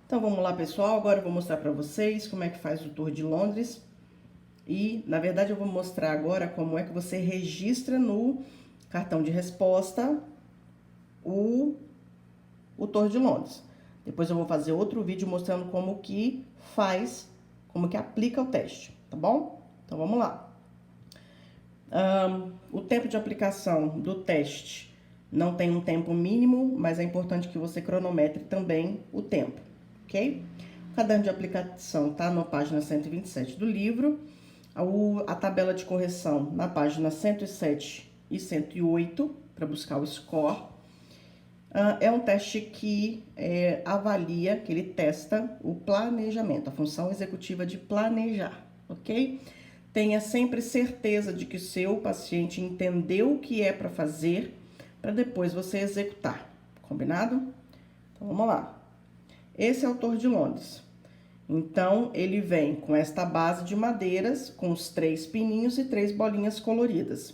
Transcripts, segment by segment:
Então vamos lá, pessoal. Agora eu vou mostrar para vocês como é que faz o Tour de Londres. E, na verdade, eu vou mostrar agora como é que você registra no cartão de resposta o Tour de Londres. Depois eu vou fazer outro vídeo mostrando como que faz, como que aplica o teste, tá bom? Então vamos lá. O tempo de aplicação do teste não tem um tempo mínimo, mas é importante que você cronometre também o tempo, ok? O caderno de aplicação tá na página 127 do livro. A tabela de correção na página 107 e 108 para buscar o score. É um teste que avalia, que ele testa o planejamento, a função executiva de planejar, ok? Tenha sempre certeza de que o seu paciente entendeu o que é para fazer, para depois você executar, combinado? Então, vamos lá. Esse é o Tour de Londres. Então, ele vem com esta base de madeiras, com os 3 pininhos e 3 bolinhas coloridas.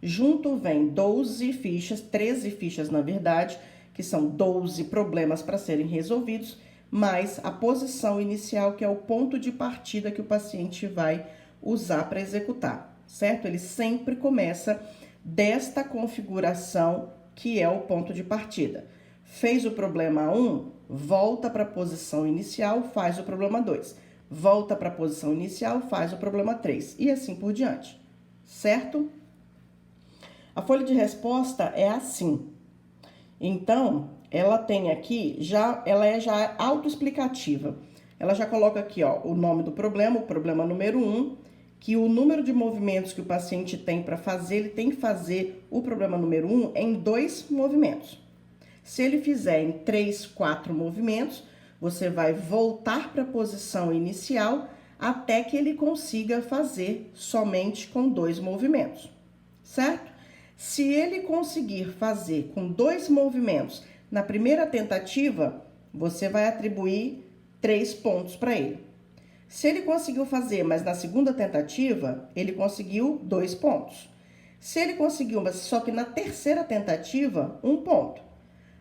Junto vem 12 fichas, 13 fichas na verdade, que são 12 problemas para serem resolvidos, mais a posição inicial, que é o ponto de partida que o paciente vai usar para executar, certo? Ele sempre começa desta configuração, que é o ponto de partida. Fez o problema 1, volta para a posição inicial, faz o problema 2. Volta para a posição inicial, faz o problema 3. E assim por diante, certo? A folha de resposta é assim. Então, ela tem aqui, ela é já autoexplicativa. Ela já coloca aqui, ó, o nome do problema, o problema número 1, que o número de movimentos que o paciente tem para fazer, ele tem que fazer o problema número 1 em 2 movimentos. Se ele fizer em 3, 4 movimentos, você vai voltar para a posição inicial até que ele consiga fazer somente com 2 movimentos, certo? Se ele conseguir fazer com 2 movimentos na primeira tentativa, você vai atribuir 3 pontos para ele. Se ele conseguiu fazer, mas na segunda tentativa, ele conseguiu 2 pontos. Se ele conseguiu, mas só que na terceira tentativa, 1 ponto.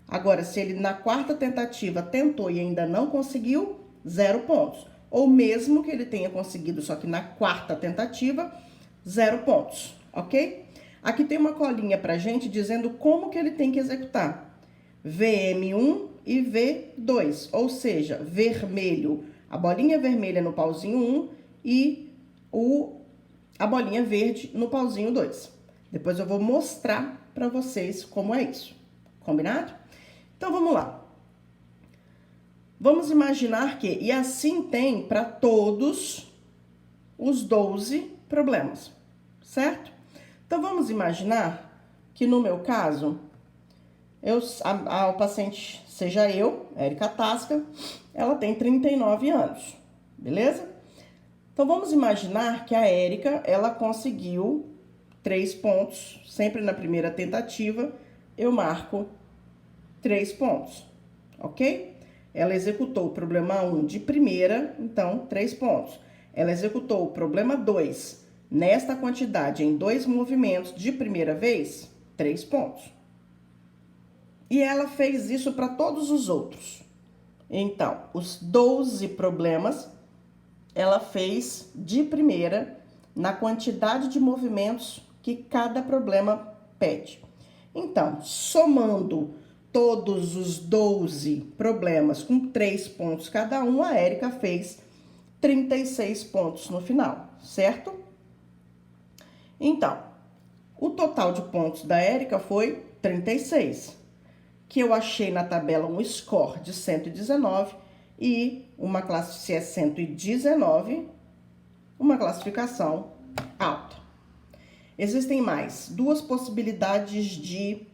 Agora, se ele na quarta tentativa tentou e ainda não conseguiu, 0 pontos. Ou mesmo que ele tenha conseguido, só que na quarta tentativa, 0 pontos, ok? Aqui tem uma colinha pra gente dizendo como que ele tem que executar. VM1 e V2, ou seja, vermelho, a bolinha vermelha no pauzinho 1 e a bolinha verde no pauzinho 2. Depois eu vou mostrar pra vocês como é isso, combinado? Então, vamos lá. Vamos imaginar que, e assim tem para todos os 12 problemas, certo? Então, vamos imaginar que no meu caso, o paciente seja eu, Érica Tasca, ela tem 39 anos, beleza? Então, vamos imaginar que a Érica, ela conseguiu 3 pontos, sempre na primeira tentativa, eu marco 3 pontos, ok? Ela executou o problema 1 de primeira, então 3 pontos. Ela executou o problema 2 nesta quantidade em 2 movimentos de primeira vez, 3 pontos. E ela fez isso para todos os outros. Então, os 12 problemas ela fez de primeira na quantidade de movimentos que cada problema pede. Então, somando todos os 12 problemas com 3 pontos cada um, a Érica fez 36 pontos no final, certo? Então, o total de pontos da Érica foi 36, que eu achei na tabela um score de 119 e uma classe, se é 119, uma classificação alta. Existem mais 2 possibilidades de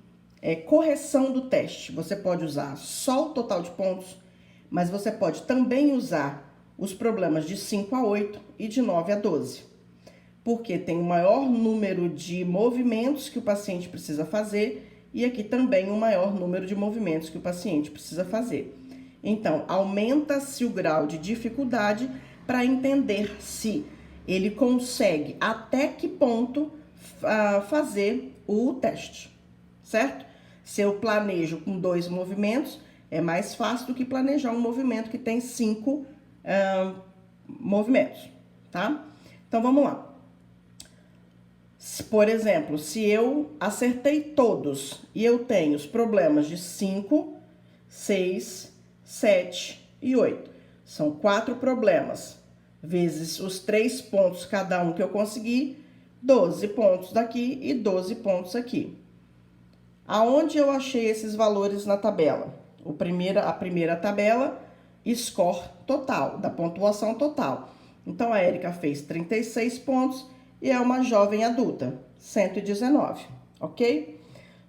correção do teste. Você pode usar só o total de pontos, mas você pode também usar os problemas de 5 a 8 e de 9 a 12. Porque tem o maior número de movimentos que o paciente precisa fazer e aqui também o maior número de movimentos que o paciente precisa fazer. Então, aumenta-se o grau de dificuldade para entender se ele consegue até que ponto fazer o teste, certo? Se eu planejo com 2 movimentos, É mais fácil do que planejar um movimento que tem 5 movimentos, tá? Então, vamos lá. Por exemplo, se eu acertei todos e eu tenho os problemas de 5, 6, 7 e 8. São 4 problemas, vezes os 3 pontos cada um que eu consegui, 12 pontos daqui e 12 pontos aqui. Aonde eu achei esses valores na tabela? A primeira tabela, score total, da pontuação total. Então, a Érica fez 36 pontos e é uma jovem adulta, 119, ok?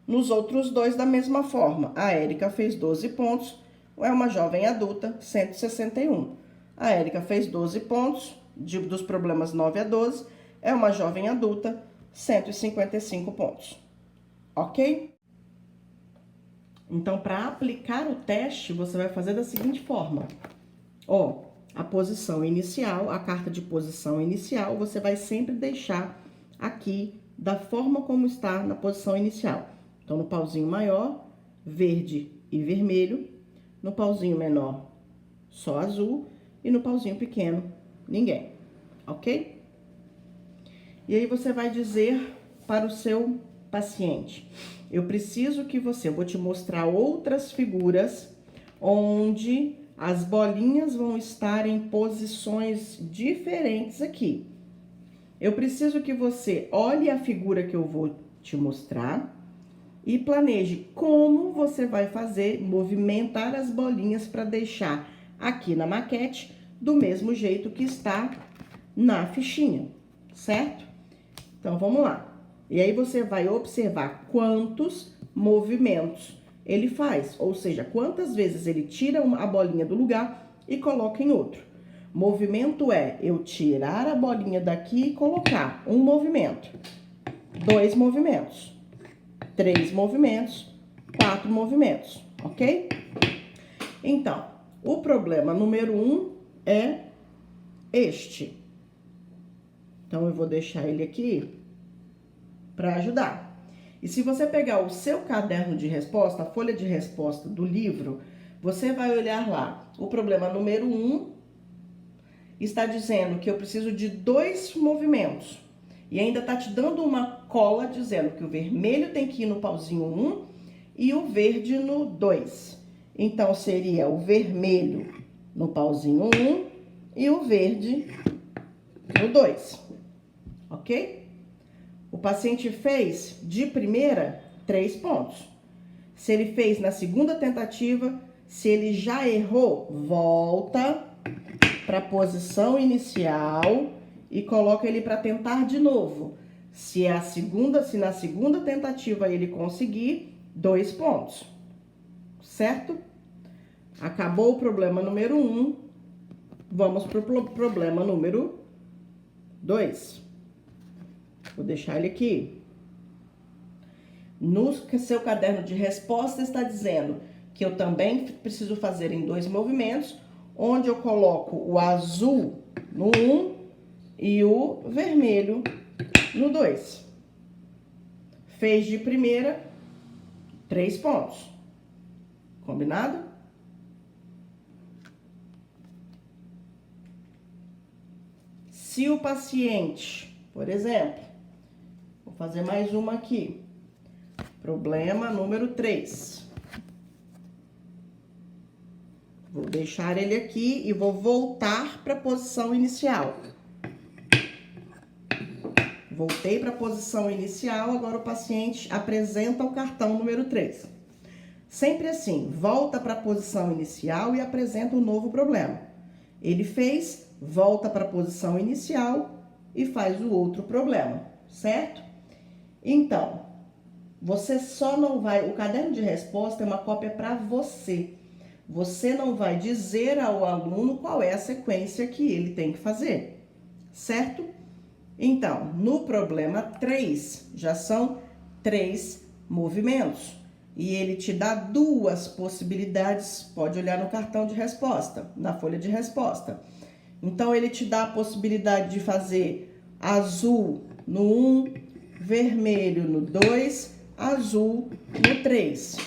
Nos outros dois, da mesma forma, a Érica fez 12 pontos, é uma jovem adulta, 161. A Érica fez 12 pontos, dos problemas 9 a 12, é uma jovem adulta, 155 pontos, ok? Então, para aplicar o teste, você vai fazer da seguinte forma. Ó, a posição inicial, a carta de posição inicial, você vai sempre deixar aqui da forma como está na posição inicial. Então, no pauzinho maior, verde e vermelho. No pauzinho menor, só azul. E no pauzinho pequeno, ninguém. Ok? E aí, você vai dizer para o seu paciente: eu preciso que eu vou te mostrar outras figuras onde as bolinhas vão estar em posições diferentes aqui. Eu preciso que você olhe a figura que eu vou te mostrar e planeje como você vai fazer, movimentar as bolinhas para deixar aqui na maquete do mesmo jeito que está na fichinha, certo? Então, vamos lá. E aí, você vai observar quantos movimentos ele faz, ou seja, quantas vezes ele tira a bolinha do lugar e coloca em outro. Movimento é eu tirar a bolinha daqui e colocar. Um movimento, 2 movimentos, 3 movimentos, 4 movimentos, ok? Então, o problema número 1 é este. Então, eu vou deixar ele aqui para ajudar. E se você pegar o seu caderno de resposta, a folha de resposta do livro, você vai olhar lá. O problema número 1 está dizendo que eu preciso de 2 movimentos. E ainda está te dando uma cola dizendo que o vermelho tem que ir no pauzinho 1 e o verde no 2. Então, seria o vermelho no pauzinho 1 e o verde no 2. Ok? O paciente fez de primeira 3 pontos. Se ele fez na segunda tentativa, se ele já errou, volta para a posição inicial e coloca ele para tentar de novo. Se na segunda tentativa ele conseguir, 2 pontos. Certo? Acabou o problema número 1. Vamos para o problema número 2. Vou deixar ele aqui. No seu caderno de resposta está dizendo que eu também preciso fazer em 2 movimentos, onde eu coloco o azul no 1 e o vermelho no 2. Fez de primeira 3 pontos. Combinado? Se o paciente, por exemplo, vou fazer mais uma aqui. Problema número 3. Vou deixar ele aqui e vou voltar para a posição inicial. Voltei para a posição inicial, agora o paciente apresenta o cartão número 3. Sempre assim, volta para a posição inicial e apresenta um novo problema. Ele fez, volta para a posição inicial e faz o outro problema, certo? Então, você só não vai... O caderno de resposta é uma cópia para você. Você não vai dizer ao aluno qual é a sequência que ele tem que fazer, certo? Então, no problema 3, já são 3 movimentos. E ele te dá 2 possibilidades, pode olhar no cartão de resposta, na folha de resposta. Então, ele te dá a possibilidade de fazer azul no 1, vermelho no 2, azul no 3.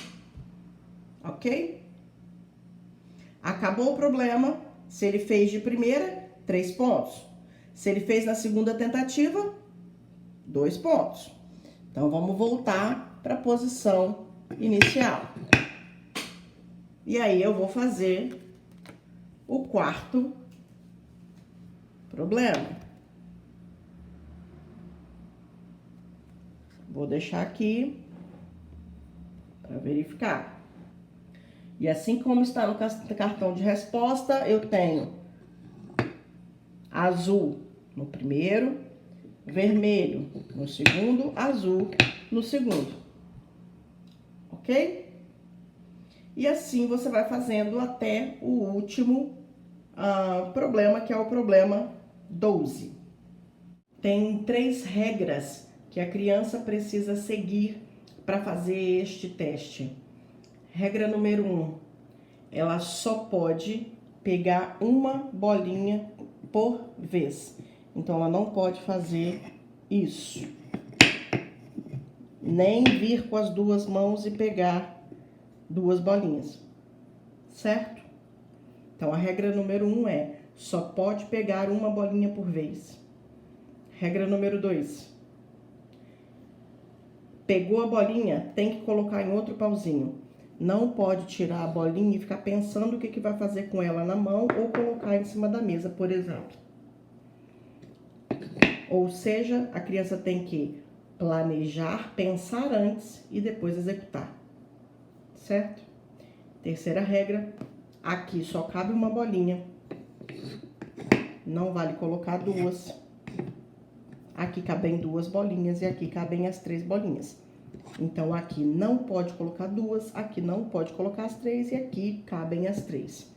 Ok? Acabou o problema. Se ele fez de primeira, 3 pontos. Se ele fez na segunda tentativa, 2 pontos. Então, vamos voltar para a posição inicial. E aí, eu vou fazer o quarto problema. Vou deixar aqui para verificar. E assim como está no cartão de resposta, eu tenho azul no primeiro, vermelho no segundo, azul no segundo. Ok? E assim você vai fazendo até o último problema, que é o problema 12. Tem 3 regras que a criança precisa seguir para fazer este teste. Regra número 1, ela só pode pegar uma bolinha por vez. Então, ela não pode fazer isso. Nem vir com as 2 mãos e pegar 2 bolinhas, certo? Então, a regra número 1 é, só pode pegar uma bolinha por vez. Regra número 2, pegou a bolinha, tem que colocar em outro pauzinho. Não pode tirar a bolinha e ficar pensando o que vai fazer com ela na mão ou colocar em cima da mesa, por exemplo. Ou seja, a criança tem que planejar, pensar antes e depois executar, certo? Terceira regra, aqui só cabe uma bolinha. Não vale colocar 2. Aqui cabem 2 bolinhas e aqui cabem as 3 bolinhas. Então, aqui não pode colocar 2, aqui não pode colocar as 3 e aqui cabem as 3.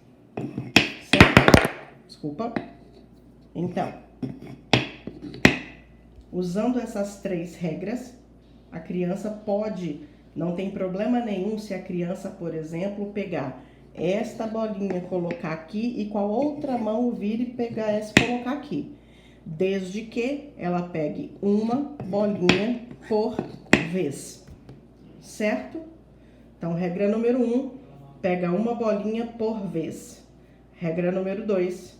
Certo? Desculpa. Então, usando essas 3 regras, a criança pode, não tem problema nenhum se a criança, por exemplo, pegar esta bolinha, colocar aqui e com a outra mão vir e pegar essa e colocar aqui. Desde que ela pegue uma bolinha por vez, certo? Então, regra número 1, pega uma bolinha por vez. Regra número 2,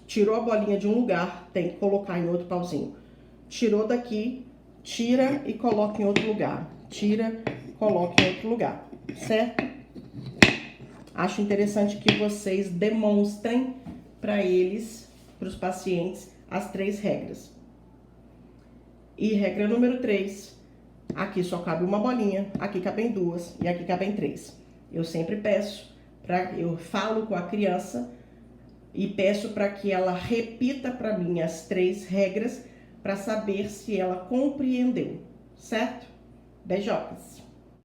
tirou a bolinha de um lugar, tem que colocar em outro pauzinho. Tirou daqui, tira e coloca em outro lugar. Tira, coloca em outro lugar, certo? Acho interessante que vocês demonstrem para eles, para os pacientes, as 3 regras. E regra número 3, aqui só cabe uma bolinha, aqui cabem 2 e aqui cabem 3. Eu sempre peço, eu falo com a criança e peço para que ela repita para mim as 3 regras para saber se ela compreendeu, certo? Beijocas!